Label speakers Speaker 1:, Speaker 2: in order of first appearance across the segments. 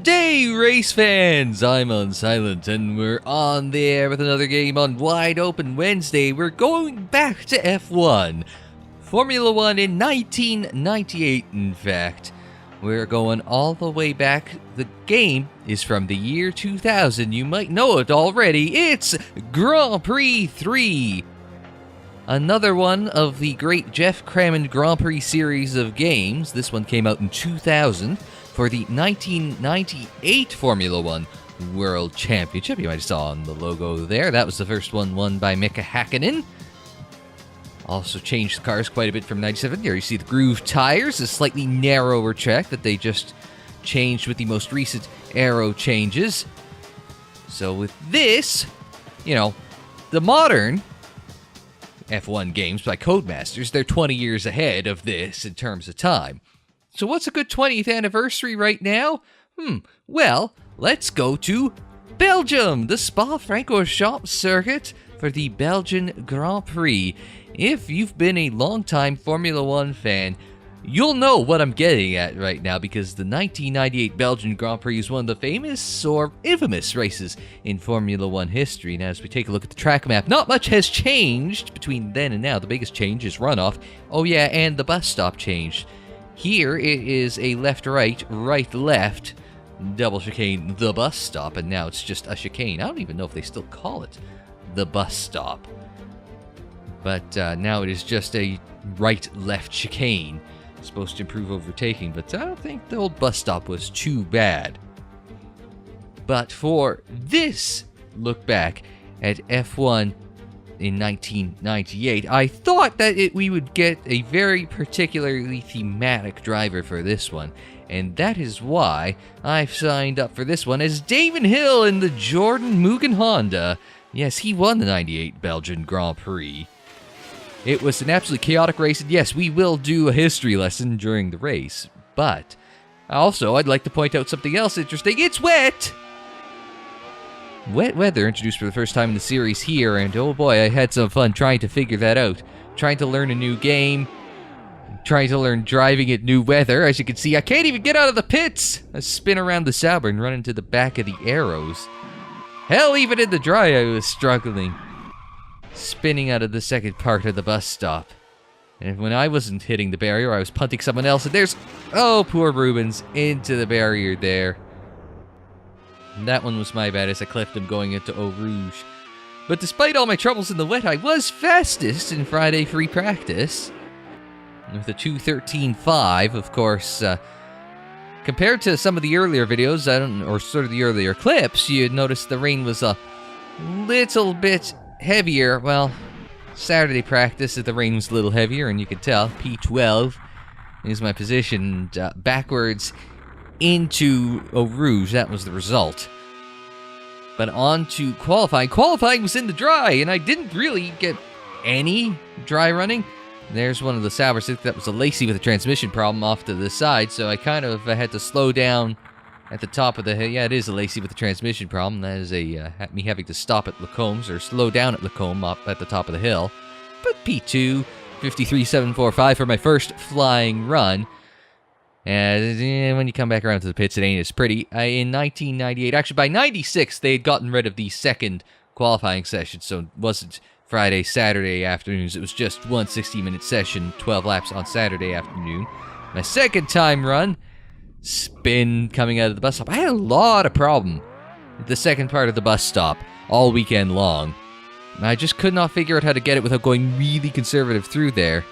Speaker 1: Good day, race fans! I'm Unsilent, and we're on the air with another game on Wide Open Wednesday. We're going back to F1. Formula 1 in 1998, in fact. We're going all the way back. The game is from the year 2000. You might know it already. It's Grand Prix 3. Another one of the great Jeff Crammond Grand Prix series of games. This one came out in 2000. For the 1998 Formula 1 World Championship. You might have saw on the logo there. That was the first one won by Mika Häkkinen. Also changed the cars quite a bit from 97. Here you see the groove tires, a slightly narrower track that they just changed with the most recent aero changes. So with this, you know, the modern F1 games by Codemasters, they're 20 years ahead of this in terms of time. So what's a good 20th anniversary right now? Well, let's go to Belgium, the Spa-Francorchamps circuit for the Belgian Grand Prix. If you've been a long-time Formula 1 fan, you'll know what I'm getting at right now, because the 1998 Belgian Grand Prix is one of the famous or infamous races in Formula 1 history. Now, as we take a look at the track map, not much has changed between then and now. The biggest change is runoff. Oh yeah, and the bus stop changed. Here, it is a left-right, right-left, double chicane, the bus stop, and now it's just a chicane. I don't even know if they still call it the bus stop. But now it is just a right-left chicane. It's supposed to improve overtaking, but I don't think the old bus stop was too bad. But for this look back at F1 in 1998, I thought that we would get a very particularly thematic driver for this one, and that is why I've signed up for this one as Damon Hill in the Jordan Mugen Honda. Yes, he won the 98 Belgian Grand Prix. It was an absolutely chaotic race, and yes, we will do a history lesson during the race, but also I'd like to point out something else interesting. It's wet! Wet weather introduced for the first time in the series here, and oh boy, I had some fun trying to figure that out. Trying to learn a new game, trying to learn driving at new weather. As you can see, I can't even get out of the pits! I spin around the Sauber and run into the back of the arrows. Hell, even in the dry I was struggling. Spinning out of the second part of the bus stop. And when I wasn't hitting the barrier, I was punting someone else, and there's, oh, poor Rubens, into the barrier there. And that one was my bad as I clipped him going into Eau Rouge. But despite all my troubles in the wet, I was fastest in Friday free practice. With a 2:13.5, of course. Compared to some of the earlier videos, or sort of the earlier clips, you'd notice the rain was a little bit heavier. Well, Saturday practice, the rain was a little heavier, and you could tell. P12 is my position, backwards into Eau Rouge. That was the result. But on to qualifying. Qualifying was in the dry, and I didn't really get any dry running. There's one of the Saubers. That was a Lacey with a transmission problem off to the side, so I kind of had to slow down at the top of the hill. Yeah, it is a Lacey with a transmission problem. That is me having to stop at Lacombe's, or slow down at Lacombe up at the top of the hill. But P2, 53.745 for my first flying run. And when you come back around to the pits, it ain't as pretty. In 1998, actually by 96, they had gotten rid of the second qualifying session, so it wasn't Friday, Saturday afternoons. It was just one 60-minute session, 12 laps on Saturday afternoon. My second time run, spin coming out of the bus stop. I had a lot of problem with the second part of the bus stop all weekend long. I just could not figure out how to get it without going really conservative through there.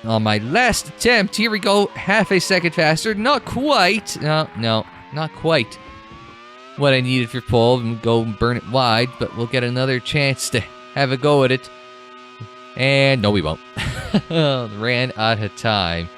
Speaker 1: On my last attempt, here we go, half a second faster. Not quite. No, not quite what I needed for pole, and go and burn it wide, but we'll get another chance to have a go at it. And no, we won't. Ran out of time.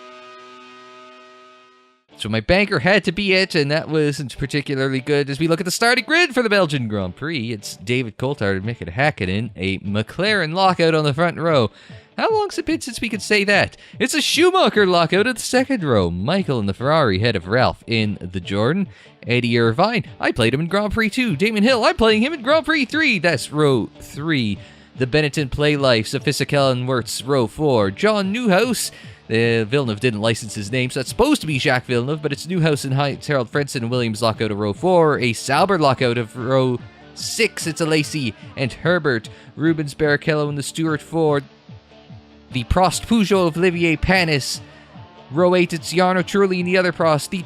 Speaker 1: So my banker had to be it, and that wasn't particularly good. As we look at the starting grid for the Belgian Grand Prix, it's David Coulthard and Mika Häkkinen, a McLaren lockout on the front row. How long's it been since we could say that? It's a Schumacher lockout at the second row. Michael in the Ferrari ahead of Ralph in the Jordan. Eddie Irvine, I played him in Grand Prix 2. Damon Hill, I'm playing him in Grand Prix 3. That's row 3. The Benetton Play Life, Sophistical and Wirtz, row 4. John Newhouse, Villeneuve didn't license his name, so it's supposed to be Jacques Villeneuve, but it's Newhouse and Harold Frentzen and Williams lock out of row 4, a Sauber lockout of row 6, it's Alesi and Herbert, Rubens Barrichello and the Stewart Ford, the Prost Peugeot of Olivier Panis, row 8, it's Jarno Trulli and the other Prost, the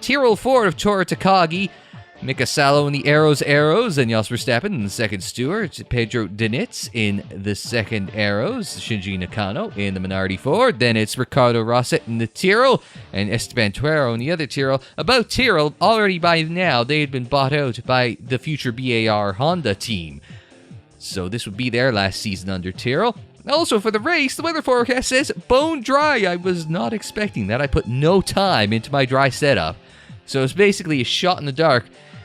Speaker 1: Tyrrell Ford of Tora Takagi, Mika Salo in the Arrows, and Jos Verstappen in the second Stewart, Pedro Diniz in the second Arrows, Shinji Nakano in the Minardi Ford, then it's Ricardo Rosset in the Tyrrell, and Esteban Tuero in the other Tyrrell. About Tyrrell, already by now, they had been bought out by the future BAR Honda team. So this would be their last season under Tyrrell. Also for the race, the weather forecast says bone dry. I was not expecting that. I put no time into my dry setup. So it's basically a shot in the dark.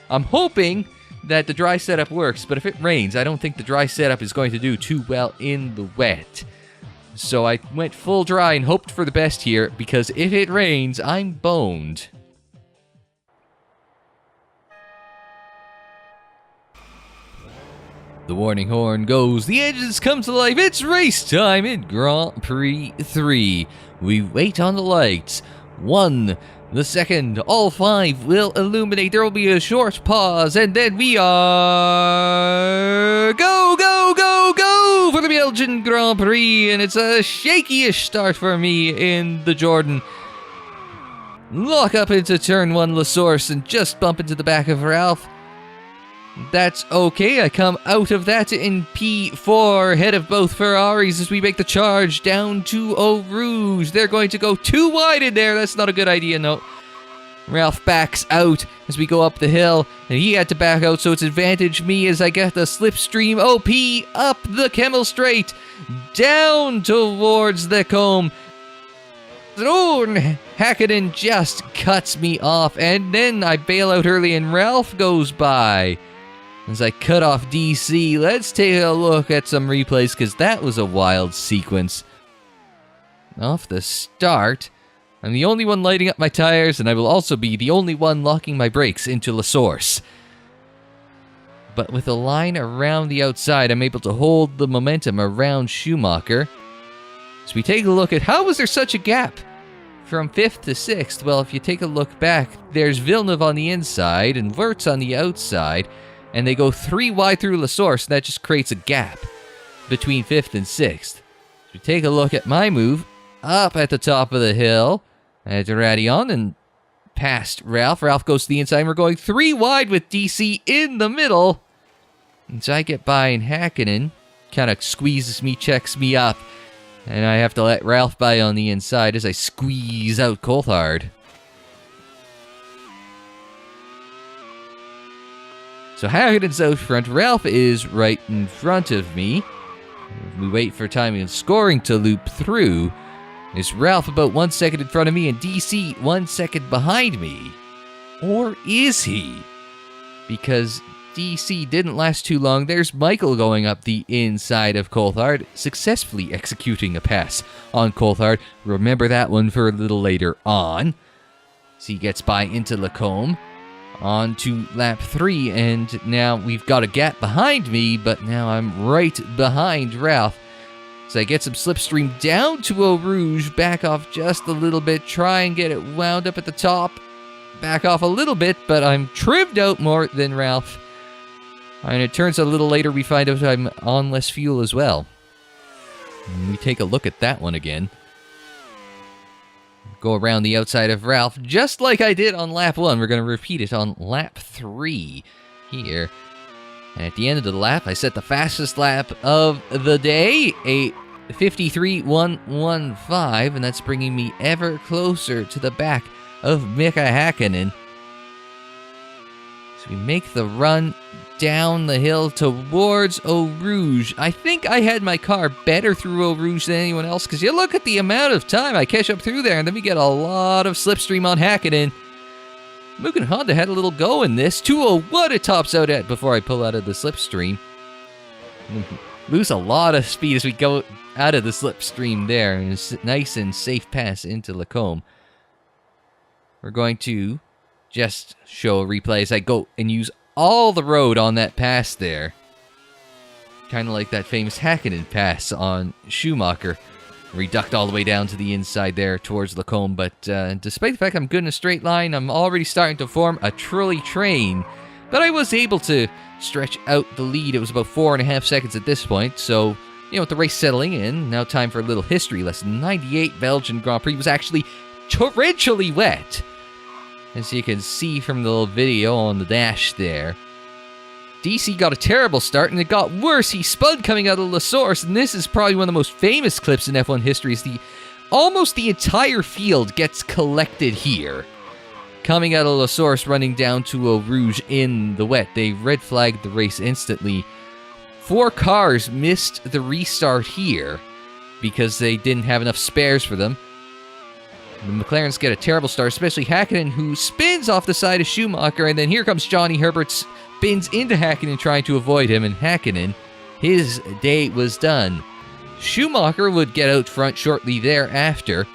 Speaker 1: I'm hoping that the dry setup works, but if it rains, I don't think the dry setup is going to do too well in the wet. So I went full dry and hoped for the best here, because if it rains, I'm boned. The warning horn goes, the engines come to life, it's race time in Grand Prix 3. We wait on the lights. 1, the second, all 5 will illuminate. There will be a short pause, and then we are... Go, go, go, go for the Belgian Grand Prix, and it's a shaky-ish start for me in the Jordan. Lock up into turn 1, La Source, and just bump into the back of Ralph. That's okay, I come out of that in P4, ahead of both Ferraris as we make the charge down to Eau Rouge. They're going to go too wide in there, that's not a good idea, no. Ralph backs out as we go up the hill, and he had to back out, so it's advantage me as I get the slipstream OP up the Kemmel Straight, down towards the comb. Oh, Hakkinen just cuts me off, and then I bail out early and Ralph goes by. As I cut off DC, let's take a look at some replays, because that was a wild sequence. Off the start, I'm the only one lighting up my tires, and I will also be the only one locking my brakes into La Source. But with a line around the outside, I'm able to hold the momentum around Schumacher. So we take a look at how was there such a gap from 5th to 6th? Well, if you take a look back, there's Villeneuve on the inside and Wirtz on the outside, and they go 3 wide through La Source, and that just creates a gap between 5th and 6th. So we take a look at my move up at the top of the hill at Radion and past Ralph. Ralph goes to the inside, and we're going 3 wide with DC in the middle. And so I get by, and Hakkinen kind of squeezes me, checks me up, and I have to let Ralph by on the inside as I squeeze out Coulthard. So Hakkinen's out front, Ralph is right in front of me. We wait for timing and scoring to loop through. Is Ralph about 1 second in front of me and DC 1 second behind me? Or is he? Because DC didn't last too long. There's Michael going up the inside of Coulthard, successfully executing a pass on Coulthard. Remember that one for a little later on. So he gets by into Lacombe. On to lap 3, and now we've got a gap behind me, but now I'm right behind Ralph. So I get some slipstream down to Eau Rouge, back off just a little bit, try and get it wound up at the top. Back off a little bit, but I'm trimmed out more than Ralph. And it turns out a little later we find out I'm on less fuel as well. And we take a look at that one again. Go around the outside of Ralph, just like I did on lap 1. We're going to repeat it on lap 3 here. And at the end of the lap, I set the fastest lap of the day, a 53.115, and that's bringing me ever closer to the back of Mika Hakkinen. So we make the run down the hill towards Eau Rouge. I think I had my car better through Eau Rouge than anyone else, because you look at the amount of time I catch up through there, and then we get a lot of slipstream on Hakkinen. Mugen Honda had a little go in this. 201 it tops out at before I pull out of the slipstream. Lose a lot of speed as we go out of the slipstream there, and it's a nice and safe pass into Lacombe. We're going to just show a replay as I go and use all the road on that pass there. Kind of like that famous Hakkinen pass on Schumacher. reduct all the way down to the inside there towards Lacombe, but despite the fact I'm good in a straight line, I'm already starting to form a trolley train. But I was able to stretch out the lead. It was about 4.5 seconds at this point, so, with the race settling in, now time for a little history lesson. 98 Belgian Grand Prix was actually torrentially wet, as you can see from the little video on the dash there. DC got a terrible start, and it got worse. He spun coming out of La Source, and this is probably one of the most famous clips in F1 history. Is almost the entire field gets collected here. Coming out of La Source, running down to Eau Rouge in the wet. They red flagged the race instantly. 4 cars missed the restart here because they didn't have enough spares for them. The McLarens get a terrible start, especially Häkkinen, who spins off the side of Schumacher, and then here comes Johnny Herbert, spins into Häkkinen trying to avoid him, and Häkkinen, his day was done. Schumacher would get out front shortly thereafter,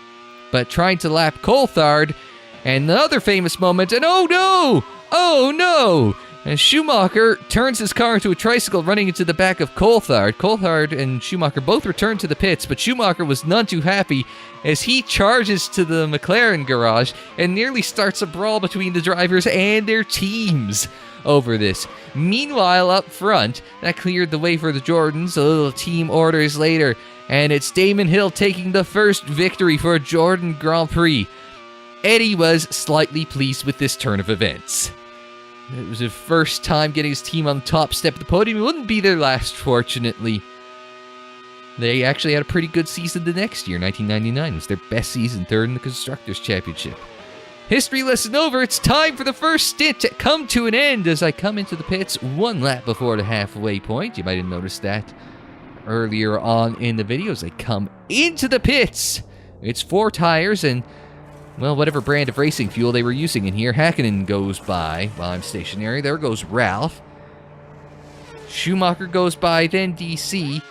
Speaker 1: but trying to lap Coulthard, and another famous moment, and oh no! And Schumacher turns his car into a tricycle running into the back of Coulthard. Coulthard and Schumacher both returned to the pits, but Schumacher was none too happy as he charges to the McLaren garage and nearly starts a brawl between the drivers and their teams over this. Meanwhile, up front, that cleared the way for the Jordans. A little team orders later, and it's Damon Hill taking the first victory for a Jordan Grand Prix. Eddie was slightly pleased with this turn of events. It was his first time getting his team on the top step of the podium. It wouldn't be their last, fortunately. They actually had a pretty good season the next year. 1999 was their best season, third in the Constructors' Championship. History lesson over. It's time for the first stint to come to an end as I come into the pits 1 lap before the halfway point. You might have noticed that earlier on in the video as I come into the pits. It's 4 tires and, well, whatever brand of racing fuel they were using in here. Häkkinen goes by while I'm stationary. There goes Ralph. Schumacher goes by, then DC.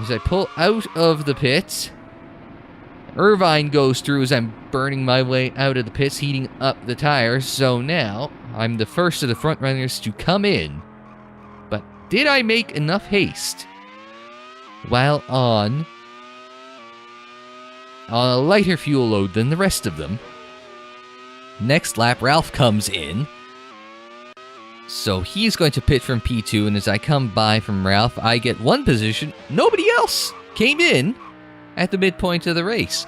Speaker 1: As I pull out of the pits, Irvine goes through as I'm burning my way out of the pits, heating up the tires. So now, I'm the first of the front runners to come in. But did I make enough haste while on a lighter fuel load than the rest of them? Next lap, Ralph comes in. So he's going to pit from P2, and as I come by from Ralph, I get 1 position. Nobody else came in at the midpoint of the race.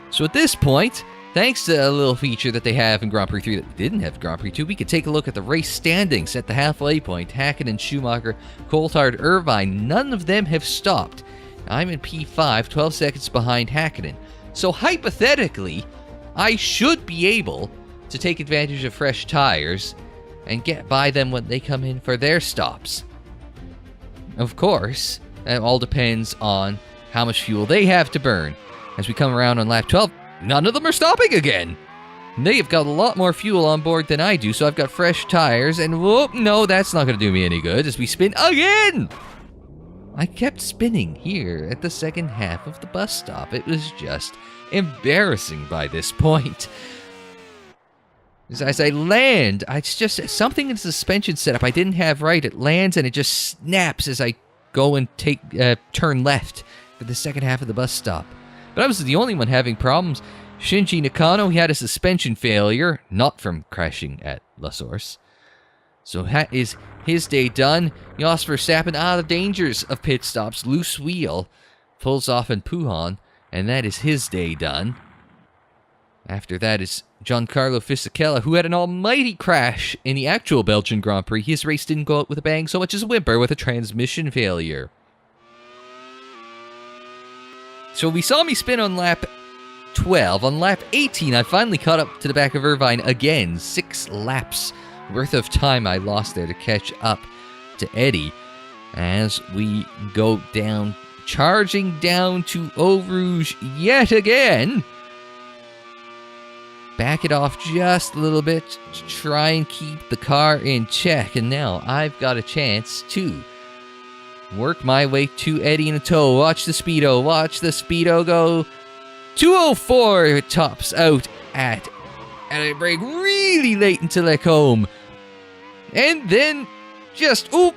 Speaker 1: So at this point, thanks to a little feature that they have in Grand Prix 3 that didn't have Grand Prix 2, we could take a look at the race standings at the halfway point. Häkkinen, Schumacher, Coulthard, Irvine, none of them have stopped. I'm in P5, 12 seconds behind Häkkinen. So hypothetically, I should be able to take advantage of fresh tires and get by them when they come in for their stops. Of course, that all depends on how much fuel they have to burn. As we come around on lap 12, none of them are stopping again. They've got a lot more fuel on board than I do, so I've got fresh tires, and whoop, no, that's not going to do me any good as we spin again! I kept spinning here at the second half of the bus stop. It was just embarrassing by this point. As I land, it's just something in the suspension setup I didn't have right. It lands and it just snaps as I go and turn left for the second half of the bus stop. But I was the only one having problems. Shinji Nakano, he had a suspension failure, not from crashing at La Source. So that is his day done. Jos Verstappen out of dangers of pit stops. Loose wheel pulls off in Puhan, and that is his day done. After that is Giancarlo Fisichella, who had an almighty crash in the actual Belgian Grand Prix. His race didn't go out with a bang so much as a whimper with a transmission failure. So we saw me spin on lap 12. On lap 18, I finally caught up to the back of Irvine again. 6 laps worth of time I lost there to catch up to Eddie as we go down, charging down to Eau Rouge yet again. Back it off just a little bit to try and keep the car in check. And now I've got a chance to work my way to Eddie in a tow. Watch the speedo. Watch the speedo go. 204 it tops out at. And I brake really late into Lacombe. And then just, oop.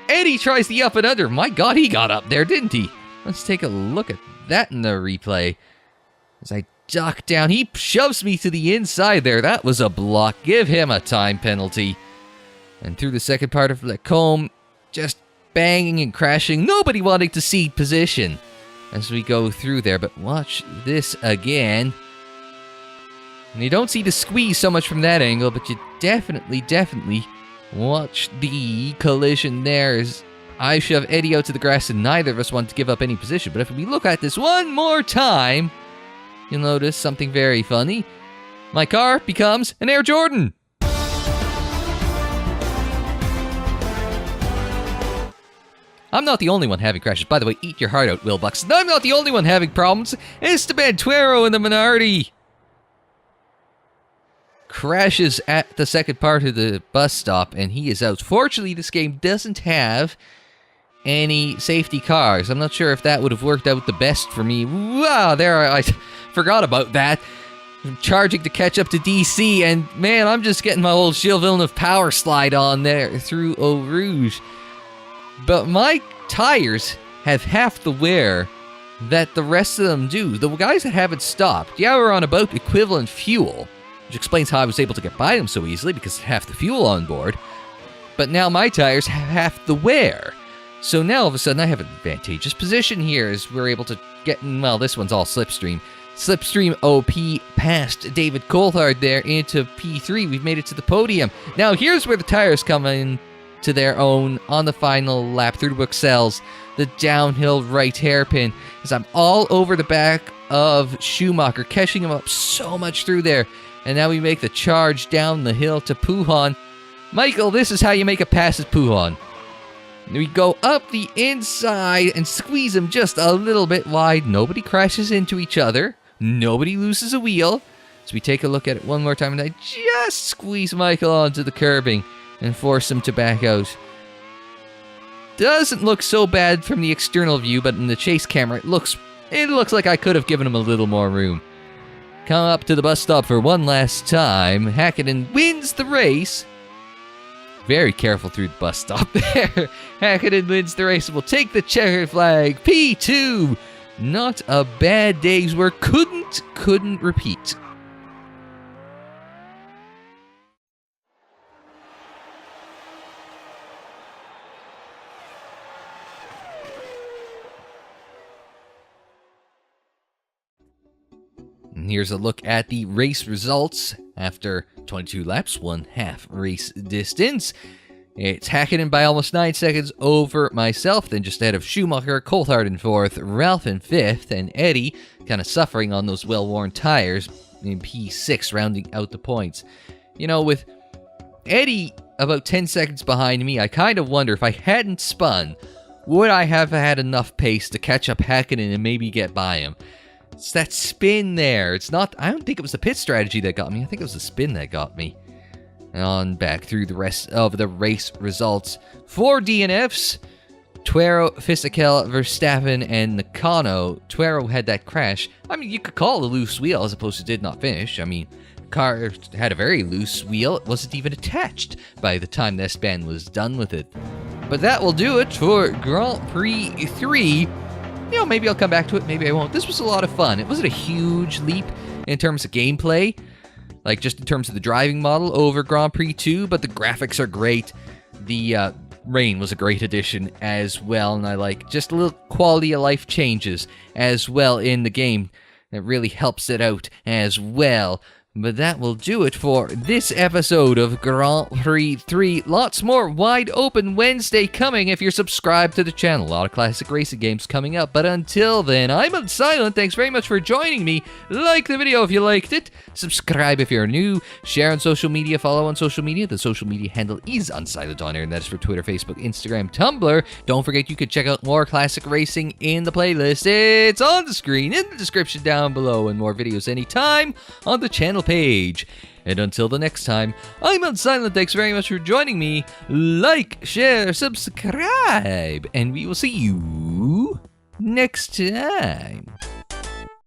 Speaker 1: Eddie tries the up and under. My God, he got up there, didn't he? Let's take a look at that in the replay. As I duck down, he shoves me to the inside there. That was a block. Give him a time penalty. And through the second part of Lacombe, just banging and crashing. Nobody wanting to cede position as we go through there. But watch this again. And you don't see the squeeze so much from that angle, but you definitely watch the collision there as I shove Eddie out to the grass and neither of us want to give up any position. But if we look at this one more time, you'll notice something very funny. My car becomes an Air Jordan. I'm not the only one having crashes. By the way, eat your heart out, Will Buxton. I'm not the only one having problems. Esteban Tuero in the minority crashes at the second part of the bus stop, and he is out. Fortunately, this game doesn't have any safety cars. I'm not sure if that would have worked out the best for me. Wow, I forgot about that. I'm charging to catch up to DC, and man, I'm just getting my old Gilles Villeneuve power slide on there through Eau Rouge. But my tires have half the wear that the rest of them do. The guys that haven't stopped, yeah, we're on about equivalent fuel, which explains how I was able to get by them so easily, because half the fuel on board. But now my tires have half the wear. So now all of a sudden I have an advantageous position here as we're able to get, well, this one's all slipstream. Slipstream OP past David Coulthard there into P3. We've made it to the podium. Now here's where the tires come in to their own on the final lap through the Bruxelles. The downhill right hairpin as I'm all over the back of Schumacher, catching him up so much through there. And now we make the charge down the hill to Pouhon. Michael, this is how you make a pass at Pouhon. We go up the inside and squeeze him just a little bit wide. Nobody crashes into each other. Nobody loses a wheel. So we take a look at it one more time, and I just squeeze Michael onto the curbing and force him to back out. Doesn't look so bad from the external view, but in the chase camera, it looks like I could have given him a little more room. Come up to the bus stop for one last time. Hakkinen wins the race. Very careful through the bus stop there. Hakkinen wins the race and will take the checkered flag. P2. Not a bad day's work. Couldn't repeat. And here's a look at the race results after 22 laps, 1/2 race distance. It's Hakkinen by almost 9 seconds over myself, then just ahead of Schumacher, Coulthard in 4th, Ralph in 5th, and Eddie kind of suffering on those well-worn tires in P6, rounding out the points. You know, with Eddie about 10 seconds behind me, I kind of wonder if I hadn't spun, would I have had enough pace to catch up Hakkinen and maybe get by him? It's that spin there. It's not, I don't think it was the pit strategy that got me. I think it was the spin that got me. And on back through the rest of the race results. 4 DNFs. Tuero, Fisichella, Verstappen, and Nakano. Tuero had that crash. I mean, you could call it a loose wheel as opposed to did not finish. I mean, car had a very loose wheel. It wasn't even attached by the time Esteban was done with it. But that will do it for Grand Prix 3. You know, maybe I'll come back to it, maybe I won't. This was a lot of fun. It wasn't a huge leap in terms of gameplay, like just in terms of the driving model over Grand Prix 2, but the graphics are great. The rain was a great addition as well, and I like just little quality of life changes as well in the game. That really helps it out as well. But that will do it for this episode of Grand Prix 3. Lots more Wide Open Wednesday coming if you're subscribed to the channel. A lot of classic racing games coming up. But until then, I'm Unsilent. Thanks very much for joining me. Like the video if you liked it. Subscribe if you're new. Share on social media. Follow on social media. The social media handle is Unsilent on air, and that is for Twitter, Facebook, Instagram, Tumblr. Don't forget you can check out more classic racing in the playlist. It's on the screen, in the description down below, and more videos anytime on the channel page. And until the next time, I'm Unsilent. Thanks very much for joining me. Like, share, subscribe, and we will see you next time.